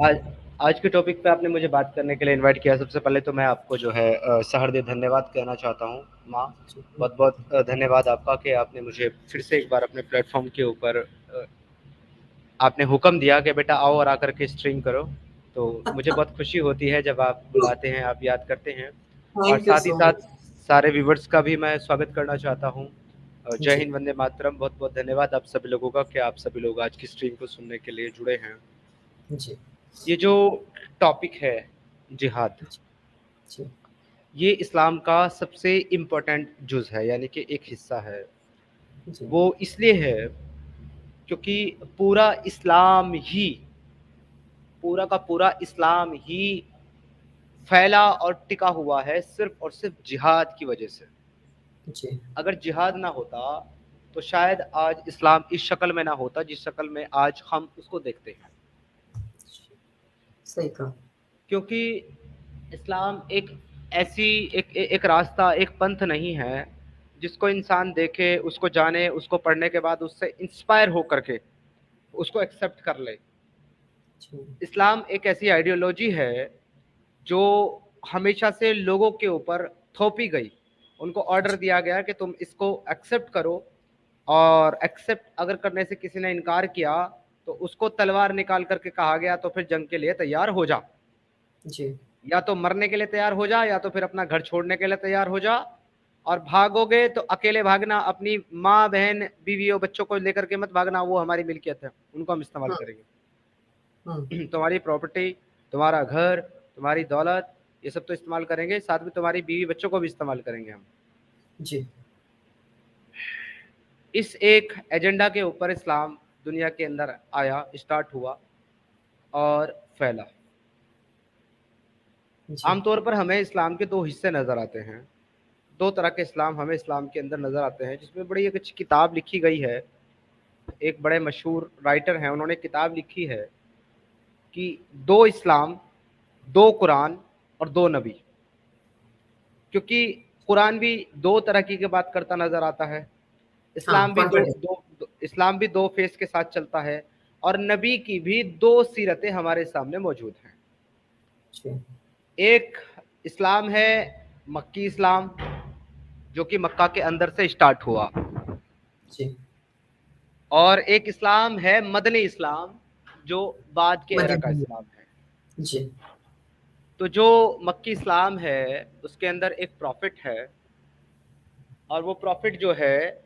आज आज के टॉपिक पे आपने मुझे बात करने के लिए इनवाइट किया। सबसे पहले तो मैं आपको जो है सहृदय धन्यवाद कहना चाहता हूँ माँ। बहुत बहुत धन्यवाद आपका कि आपने मुझे फिर से एक बार अपने प्लेटफॉर्म के ऊपर आपने हुक्म दिया कि बेटा आओ और आकर के स्ट्रीम करो। तो मुझे बहुत खुशी होती है जब आप बुलाते हैं, आप याद करते हैं। और थैंक यू साथ ही सो साथ मच। सारे व्यूवर्स का भी मैं स्वागत करना चाहता हूँ। जय जी हिंद, वंदे मातरम। बहुत बहुत धन्यवाद आप सभी लोगों का कि आप सभी लोग आज की स्ट्रीम को सुनने के लिए जुड़े हैं। जी ये जो टॉपिक है जिहाद, जी ये इस्लाम का सबसे इम्पोर्टेंट जुज़ है, यानी कि एक हिस्सा है। जी वो इसलिए है क्योंकि पूरा का पूरा इस्लाम ही फैला और टिका हुआ है सिर्फ और सिर्फ जिहाद की वजह से। जी अगर जिहाद ना होता तो शायद आज इस्लाम इस शक्ल में ना होता जिस शक्ल में आज हम उसको देखते हैं। सही कहा। क्योंकि इस्लाम एक ऐसी एक रास्ता, एक पंथ नहीं है जिसको इंसान देखे, उसको जाने, उसको पढ़ने के बाद उससे इंस्पायर हो करके उसको एक्सेप्ट कर ले। जी इस्लाम एक ऐसी आइडियोलॉजी है जो हमेशा से लोगों के ऊपर थोपी गई। उनको ऑर्डर दिया गया कि तुम इसको एक्सेप्ट करो, और एक्सेप्ट अगर करने से किसी ने इनकार किया तो उसको तलवार निकाल करके कहा गया तो फिर जंग के लिए तैयार हो जा। जी या तो मरने के लिए तैयार हो जा, या तो फिर अपना घर छोड़ने के लिए तैयार हो जा। और भागोगे तो अकेले भागना, अपनी माँ बहन बीवी और बच्चों को लेकर के मत भागना, वो हमारी मिल्कियत है, उनको हम इस्तेमाल हम्म हम्म करेंगे। तुम्हारी प्रॉपर्टी, तुम्हारा घर, तुम्हारी दौलत, ये सब तो इस्तेमाल करेंगे, साथ में तुम्हारी बीवी बच्चों को भी इस्तेमाल करेंगे हम। जी इस एक एजेंडा के ऊपर इस्लाम दुनिया के अंदर आया, स्टार्ट हुआ और फैला। जी आमतौर पर हमें इस्लाम के दो हिस्से नज़र आते हैं। दो तरह के इस्लाम हमें इस्लाम के अंदर नज़र आते हैं, जिसमें बड़ी एक अच्छी किताब लिखी गई है। एक बड़े मशहूर राइटर हैं, उन्होंने किताब लिखी है कि दो इस्लाम, दो कुरान और दो नबी। क्योंकि कुरान भी दो तरह की बात करता नज़र आता है, हाँ, इस्लाम भी कॉन्ट्रडिक्ट। इस्लाम भी दो फेस के साथ चलता है, और नबी की भी दो सीरतें हमारे सामने मौजूद हैं। जी एक इस्लाम है मक्की इस्लाम, जो कि मक्का के अंदर से स्टार्ट हुआ, जी और एक इस्लाम है मदनी इस्लाम, जो बाद के एरा का मदीना। इस्लाम है। जी तो जो मक्की इस्लाम है उसके अंदर एक प्रॉफिट है, और वो प्रॉफिट जो है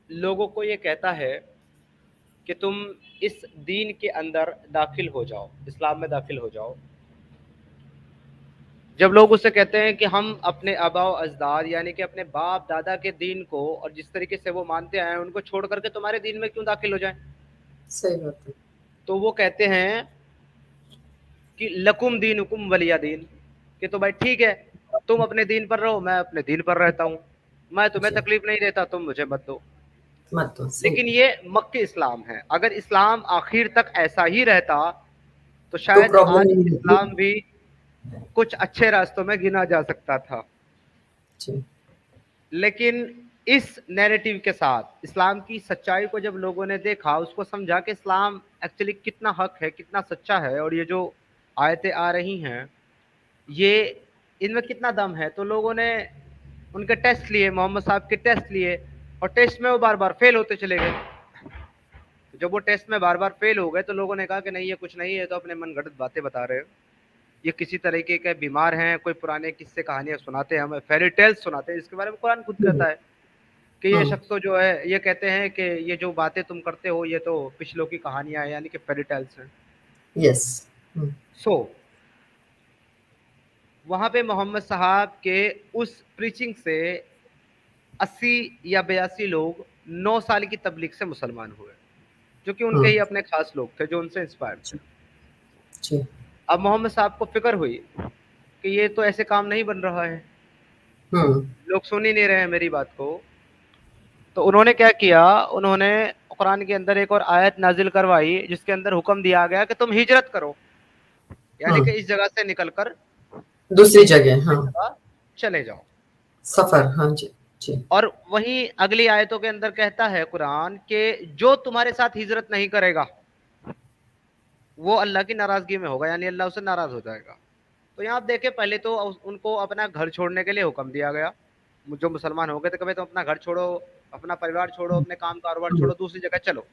लोगों को ये कहता है कि तुम इस दीन के अंदर दाखिल हो जाओ, इस्लाम में दाखिल हो जाओ। जब लोग उससे कहते हैं कि हम अपने आबा व अजदाद यानी कि अपने बाप दादा के दीन को और जिस तरीके से वो मानते आए हैं उनको छोड़ करके तुम्हारे दीन में क्यों दाखिल हो जाएं, सही बात है। तो वो कहते हैं कि लकुम दीन हुकुम वलिया दीन, कि तो भाई ठीक है, तुम अपने दीन पर रहो, मैं अपने दीन पर रहता हूँ, मैं तुम्हें जी तकलीफ नहीं देता, तुम मुझे मत दो। मत तो सही। लेकिन ये मक्की इस्लाम है। अगर इस्लाम आखिर तक ऐसा ही रहता तो तो शायद प्रॉब्लम आज नहीं होगी। इस्लाम भी कुछ अच्छे रास्तों में गिना जा सकता था। जी लेकिन इस नैरेटिव के साथ इस्लाम की सच्चाई को जब लोगों ने देखा, उसको समझा कि इस्लाम एक्चुअली कितना हक है, कितना सच्चा है, और ये जो आयतें आ रही हैं ये इनमें कितना दम है, तो लोगों ने उनके टेस्ट लिए, मोहम्मद साहब के टेस्ट लिए, और टेस्ट में वो बार बार फेल होते चले गए। जब वो टेस्ट में बार बार फेल हो गए तो लोगों ने कहा कि नहीं, ये कुछ नहीं है, तो अपने मन गढ़ंत बातें बता रहे हो, ये किसी तरीके के बीमार हैं, कोई पुराने किस्से कहानियां सुनाते हैं, हमें फेरी टेल्स सुनाते हैं, जिसके बारे में कुरान खुद कहता है कि ये हम्म शख्स तो जो है ये कहते हैं कि ये जो बातें तुम करते हो ये तो पिछलों की कहानियां हैं, यानी कि फेरी टेल्स हैं। यस सो वहां पे मोहम्मद साहब के उस प्रीचिंग से 80 या 82 लोग 9 साल की तबलीग से मुसलमान हुए, जो कि उनके ही अपने खास लोग थे जो उनसे इंस्पायर थे। जी अब मोहम्मद साहब को फिक्र हुई कि ये तो ऐसे काम नहीं बन रहा है, हम्म लोग सुन ही नहीं रहे हैं मेरी बात को। तो उन्होंने क्या किया, उन्होंने कुरान के अंदर एक और आयत नाजिल करवाई जिसके अंदर हुक्म दिया गया कि तुम हिजरत करो, यानी कि हम्म इस जगह से निकलकर दूसरी जगह, दूसरी हाँ। जगह चले जाओ। सफर, हाँ जी। जी और वहीं अगली आयतों के अंदर कहता है कुरान कि जो तुम्हारे साथ हिजरत नहीं करेगा وہ اللہ کی नाराजगी में होगा, यानी अल्लाह उससे नाराज हो जाएगा। तो यहाँ आप देखें, पहले तो उनको अपना घर छोड़ने के लिए हुक्म दिया गया। जो मुसलमान हो गए तो कभी तुम अपना घर छोड़ो, अपना परिवार छोड़ो, हुँ, अपने काम कारोबार हुँ, छोड़ो, दूसरी जगह चलो।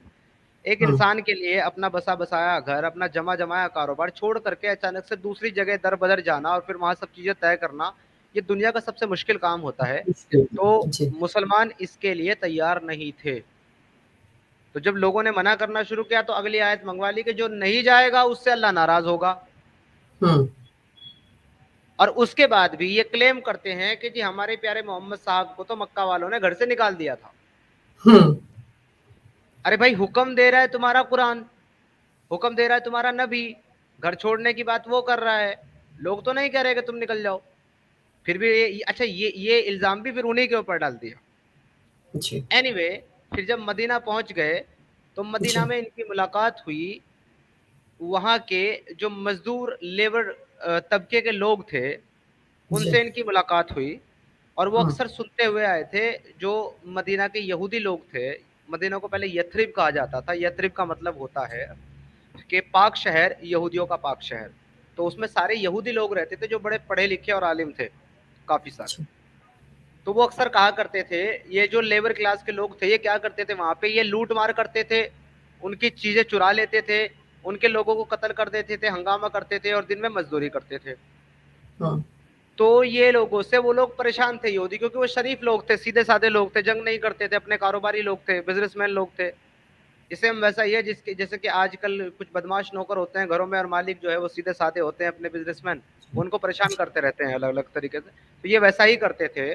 एक हुँ, इंसान के लिए अपना बसा बसाया घर, अपना जमा जमाया कारोबार छोड़ करके अचानक से दूसरी जगह दर बदर जाना और फिर वहां सब चीजें तय करना, ये दुनिया का सबसे मुश्किल काम होता है। मुश्किल तो है। जी। मुसलमान इसके लिए तैयार नहीं थे। तो जब लोगों ने मना करना शुरू किया तो अगली आयत मंगवा ली कि जो नहीं जाएगा उससे अल्लाह नाराज होगा। हुँ, और उसके बाद भी ये क्लेम करते हैं कि जी हमारे प्यारे मोहम्मद साहब को तो मक्का वालों ने घर से निकाल दिया था। हुँ, अरे भाई, हुक्म दे रहा है तुम्हारा कुरान, हुक्म दे रहा है तुम्हारा नबी, घर छोड़ने की बात वो कर रहा है, लोग तो नहीं कह रहे कि तुम निकल जाओ। फिर भी अच्छा, ये इल्जाम भी फिर उन्हीं के ऊपर डाल दिया। जी, एनीवे, फिर जब मदीना पहुंच गए तो मदीना जी, में इनकी मुलाकात हुई। वहां के जो मजदूर लेबर तबके के लोग थे, जी, उनसे इनकी मुलाकात हुई। और वो हुँ, अक्सर सुनते हुए आए थे, जो मदीना के यहूदी लोग थे। मदीना को पहले यथरिब कहा जाता था। यथरिब का मतलब होता है कि पाक शहर, यहूदियों का पाक शहर। तो उसमें सारे यहूदी लोग रहते थे जो बड़े पढ़े लिखे और आलिम थे, काफी सारे। जी, तो वो अक्सर कहा करते थे, ये जो लेबर क्लास के लोग थे ये क्या करते थे वहां पे, ये लूट मार करते थे, उनकी चीजें चुरा लेते थे, उनके लोगों को कत्ल कर देते थे, हंगामा करते थे और दिन में मजदूरी करते थे। हाँ, तो ये लोगों से वो लोग परेशान थे यहूदी, क्योंकि वो शरीफ लोग थे, सीधे साधे लोग थे, जंग नहीं करते थे, अपने कारोबारी लोग थे, बिजनेसमैन लोग थे। इसे हम वैसा ही है जिसके जैसे कि आजकल कुछ बदमाश नौकर होते हैं घरों में, और मालिक जो है वो सीधे साधे होते हैं, अपने बिजनेसमैन, उनको परेशान जी, करते रहते हैं अलग अलग तरीके से। तो ये वैसा ही करते थे।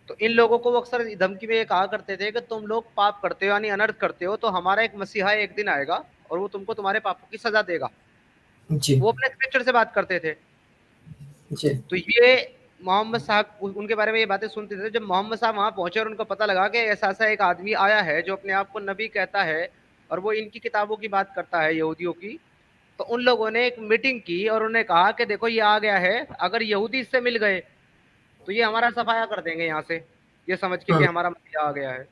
तो इन लोगों को वो अक्सर धमकी में ये कहा करते थे कि तुम लोग पाप करते हो, यानी अनर्थ करते हो, तो हमारा एक मसीहा एक दिन आएगा और वो तुमको तुम्हारे पापों की सजा देगा। जी, वो अपने स्क्रिप्चर से बात करते थे। जी, तो ये मोहम्मद साहब उनके बारे में ये बातें सुनते थे। जब मोहम्मद साहब वहां पहुंचे और उनको पता लगा कि ऐसा ऐसा एक आदमी आया है जो अपने आप को नबी कहता है और वो इनकी किताबों की बात करता है, यहूदियों की, तो उन लोगों ने एक मीटिंग की और उन्हें कहा कि देखो ये आ गया है, अगर यहूदी इससे मिल गए तो ये हमारा सफाया कर देंगे यहाँ से, ये समझ के कि हुँ, हमारा मसीहा आ गया है।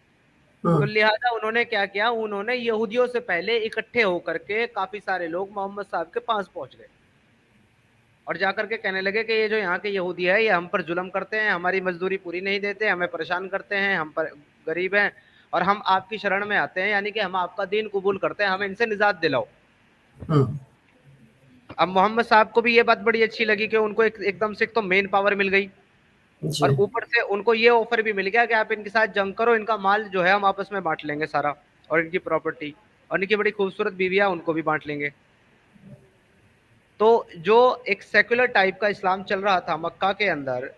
तो हुँ, लिहाजा उन्होंने क्या किया, उन्होंने यहूदियों से पहले इकट्ठे होकर के काफी सारे लोग मोहम्मद साहब के पास पहुंच गए और जाकर के कहने लगे कि ये जो यहाँ के यहूदी है ये हम पर जुल्म करते हैं, हमारी मजदूरी पूरी नहीं देते, हमें परेशान करते हैं, हम पर गरीब हैं, और हम आपकी शरण में आते हैं, यानी कि हम आपका दीन कबूल करते हैं, हमें इनसे निजात दिलाओ। हुँ, अब मोहम्मद साहब को भी ये बात बड़ी अच्छी लगी कि उनको एकदम से एक तो मेन पावर मिल गई, और जी, ऊपर से उनको ये ऑफर भी मिल गया कि आप इनके साथ जंग करो, इनका माल जो है हम आपस में बांट लेंगे सारा, और इनकी प्रॉपर्टी, और इनकी बड़ी खूबसूरत बीवियां उनको भी बांट लेंगे। तो जो एक सेकुलर टाइप का इस्लाम चल रहा था मक्का के अंदर,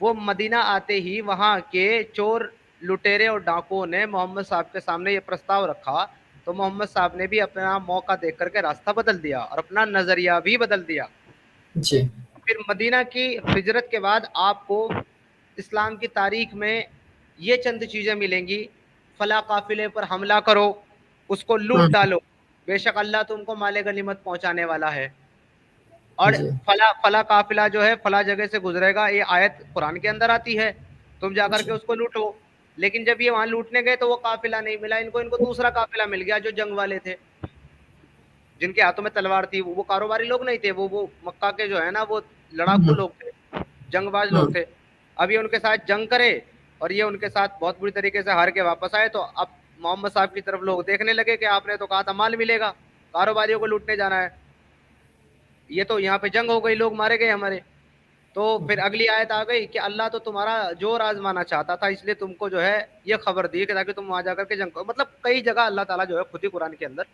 वो मदीना आते ही वहां के चोर, लुटेरे और डाकुओं ने मोहम्मद साहब के सामने ये प्रस्ताव रखा। तो मोहम्मद साहब ने भी अपना मौका देख करके रास्ता बदल दिया और अपना नजरिया भी बदल दिया। जी, फिर मदीना की हिजरत के बाद आपको इस्लाम की तारीख में ये चंद चीजें मिलेंगी। फला काफिले पर हमला करो, उसको लूट हुँ, डालो, बेशक अल्लाह तुमको माले गनीमत पहुंचाने वाला है। और जी, फला फला काफिला जो है फला जगह से गुजरेगा, ये आयत कुरान के अंदर आती है, तुम जाकर के जी, उसको लूटो। लेकिन जब ये वहां लूटने गए तो वो काफिला नहीं मिला इनको, इनको दूसरा काफिला मिल गया जो जंग वाले थे, जिनके हाथों में तलवार थी। वो कारोबारी लोग नहीं थे, वो मक्का के जो है ना, वो लड़ाकू हुँ, लोग थे, जंगबाज लोग हुँ, थे। अब ये उनके साथ जंग करे और ये उनके साथ बहुत बुरी तरीके से हार के वापस आए। तो अब मोहम्मद साहब की तरफ लोग देखने लगे कि आपने तो कहा था माल मिलेगा, कारोबारियों को लूटने जाना है, ये तो यहाँ पे जंग हो गई, लोग मारे गए हमारे। तो फिर अगली आयत आ गई कि अल्लाह तो तुम्हारा जोर आजमाना चाहता था, इसलिए तुमको जो है ये खबर दी कि ताकि तुम वहां जाकर के जंग करो। मतलब कई जगह अल्लाह ताला जो है खुद ही कुरान के अंदर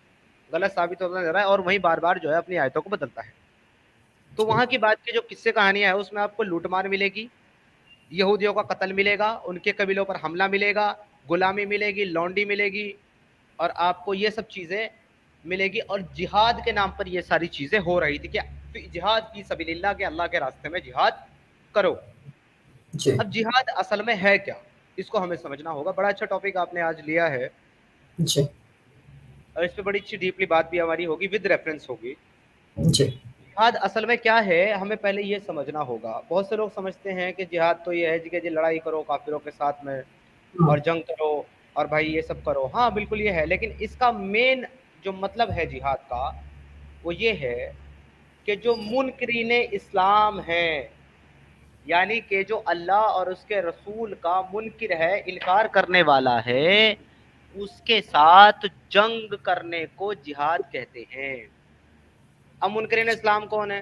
गलत साबित होता जा रहा है और वहीं बार बार जो है अपनी आयतों को बदलता है। तो जी, वहां की बात की जो किस्से कहानियां है उसमें आपको लूटमार मिलेगी, यहूदियों का कत्ल मिलेगा, उनके कबीलों पर हमला मिलेगा, गुलामी मिलेगी, लौंडी मिलेगी, और आपको ये सब चीजें मिलेगी। और जिहाद के नाम पर ये सारी चीजें हो रही थी कि जिहाद की सबीलिल्लाह के, अल्लाह के रास्ते में जिहाद करो। जी, अब जिहाद असल में है क्या, इसको हमें समझना होगा। बड़ा अच्छा टॉपिक आपने आज लिया है जी, और इस पे बड़ी अच्छी डीपली बात भी हमारी होगी, विद रेफरेंस होगी। जी, जिहाद असल में क्या है हमें पहले ये समझना होगा। बहुत से लोग समझते हैं कि जिहाद तो ये है कि जी लड़ाई करो काफिरों के साथ में हुँ, और जंग करो और भाई ये सब करो। हाँ बिल्कुल ये है, लेकिन इसका मेन جو مطلب ہے جہاد کا وہ یہ ہے کہ جو منکرین اسلام ہیں، یعنی کہ جو اللہ اور اس کے رسول کا منکر ہے، انکار کرنے والا ہے، اس کے ساتھ جنگ کرنے کو جہاد کہتے ہیں۔ اب منکرین اسلام کون ہے؟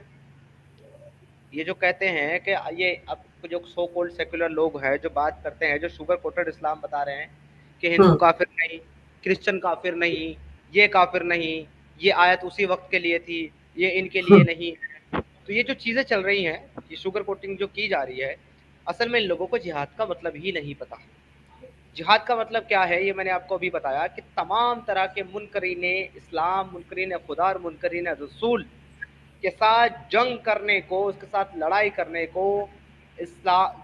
یہ جو کہتے ہیں کہ یہ اب جو سو کولڈ سیکولر لوگ ہیں جو بات کرتے ہیں، جو شوگر کوٹڈ اسلام بتا رہے ہیں کہ ہندو کافر نہیں، کرسچن کافر نہیں، یہ کافر نہیں، یہ آیت اسی وقت کے لیے تھی، یہ ان کے لیے نہیں ہے۔ تو یہ جو چیزیں چل رہی ہیں، یہ شوگر کوٹنگ جو کی جا رہی ہے، اصل میں ان لوگوں کو جہاد کا مطلب ہی نہیں پتا۔ جہاد کا مطلب کیا ہے یہ میں نے آپ کو ابھی بتایا کہ تمام طرح کے منکرین اسلام، منکرین خدا اور منکرین رسول کے ساتھ جنگ کرنے کو، اس کے ساتھ لڑائی کرنے کو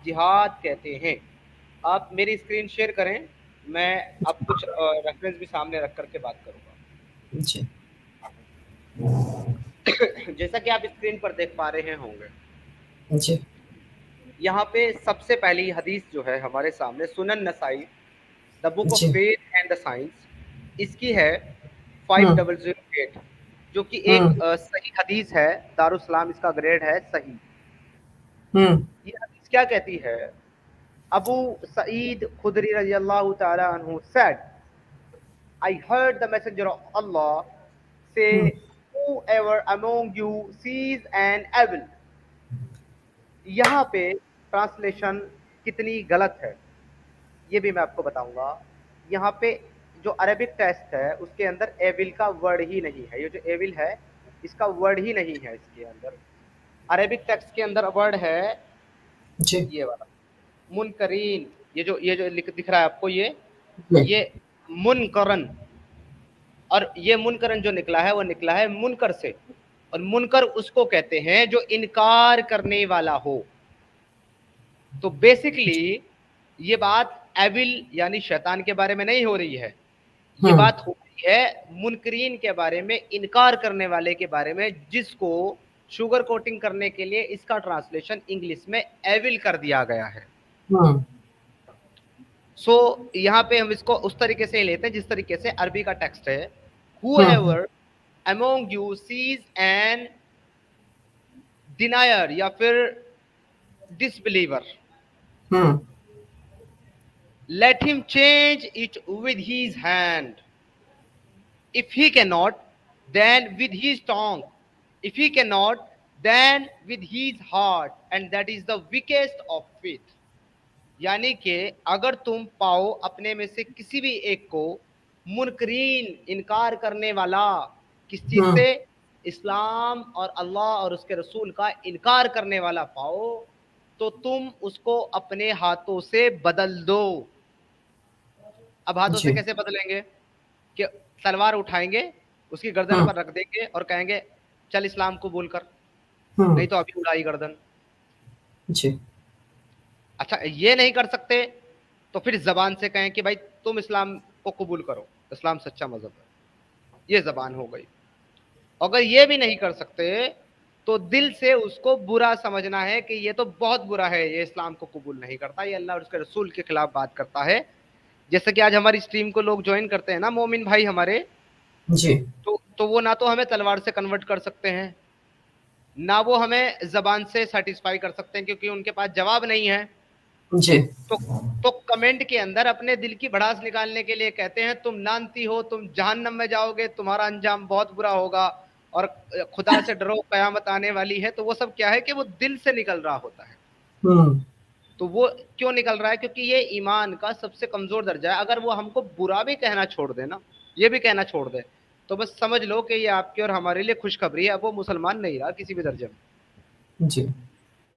جہاد کہتے ہیں۔ آپ میری اسکرین شیئر کریں، میں اب کچھ ریفرنس بھی سامنے رکھ کر کے بات کروں گا۔ جی جیسا کہ آپ اسکرین پر دیکھ پا رہے ہوں گے، جی یہاں پہ سب سے پہلی حدیث جو ہے ہمارے سامنے Sunan Nasai, the book of faith and the science, اس کی ہے 5008، جو کہ ایک صحیح حدیث ہے، دارالسلام اس کا گریڈ ہے صحیح۔ یہ حدیث کیا کہتی ہے؟ ابو سعید خدری رضی اللہ تعالی عنہ said, I heard the messenger of Allah say, whoever among you sees an evil. یہاں پہ ٹرانسلیشن کتنی غلط ہے یہ بھی میں آپ کو بتاؤں گا۔ یہاں پہ جو عربک ٹیکسٹ ہے اس کے اندر ایول کا ورڈ ہی نہیں ہے، یہ جو ایول ہے اس کا ورڈ ہی نہیں ہے اس کے اندر۔ عربک ٹیکسٹ کے اندر ورڈ ہے یہ والا منکرین، یہ جو دکھ رہا ہے آپ کو، یہ منکرن، اور یہ منکرن جو نکلا ہے وہ نکلا ہے منکر سے، اور منکر اس کو کہتے ہیں جو انکار کرنے والا ہو۔ تو بیسکلی یہ بات ایول یعنی شیطان کے بارے میں نہیں ہو رہی ہے، یہ بات ہو رہی ہے منکرین کے بارے میں، انکار کرنے والے کے بارے میں، جس کو شوگر کوٹنگ کرنے کے لیے اس کا ٹرانسلیشن انگلش میں ایول کر دیا گیا ہے۔ سو یہاں پہ ہم اس کو اس طریقے سے لیتے ہیں جس طریقے سے عربی کا ٹیکسٹ ہے، whoever among you sees an denier یا پھر disbeliever, let him change it with his hand. If he cannot, then with his tongue. If he cannot, then with his heart. And that is the weakest of faith. یعنی کہ اگر تم پاؤ اپنے میں سے کسی بھی ایک کو منکرین، انکار کرنے والا، کس چیز سے؟ اسلام اور اللہ اور اس کے رسول کا انکار کرنے والا پاؤ، تو تم اس کو اپنے ہاتھوں سے بدل دو۔ اب ہاتھوں سے کیسے بدلیں گے؟ کہ تلوار اٹھائیں گے، اس کی گردن پر رکھ دیں گے اور کہیں گے چل اسلام قبول کر، نہیں تو ابھی اڑائی گردن۔ اچھا یہ نہیں کر سکتے تو پھر زبان سے کہیں کہ بھائی تم اسلام کو قبول کرو، اسلام سچا مذہب ہے، یہ زبان ہو گئی۔ اگر یہ بھی نہیں کر سکتے تو دل سے اس کو برا سمجھنا ہے کہ یہ تو بہت برا ہے، یہ اسلام کو قبول نہیں کرتا، یہ اللہ اور اس کے رسول کے خلاف بات کرتا ہے۔ جیسے کہ آج ہماری اسٹریم کو لوگ جوائن کرتے ہیں نا مومن بھائی ہمارے، تو وہ نہ تو ہمیں تلوار سے کنورٹ کر سکتے ہیں، نہ وہ ہمیں زبان سے سیٹسفائی کر سکتے ہیں کیونکہ ان کے پاس جواب نہیں ہے۔ تو کمنٹ کے اندر اپنے دل کی بھڑاس نکالنے کے لیے کہتے ہیں تم لعنتی ہو، تم جہنم میں جاؤ گے، تمہارا انجام بہت برا ہوگا، اور خدا سے ڈرو قیامت آنے والی ہے۔ تو وہ سب کیا ہے کہ وہ دل سے نکل رہا ہوتا ہے۔ تو وہ کیوں نکل رہا ہے؟ کیونکہ یہ ایمان کا سب سے کمزور درجہ ہے۔ اگر وہ ہم کو برا بھی کہنا چھوڑ دے نا، یہ بھی کہنا چھوڑ دے، تو بس سمجھ لو کہ یہ آپ کی اور ہمارے لیے خوشخبری ہے، اب وہ مسلمان نہیں رہا کسی بھی درجے میں۔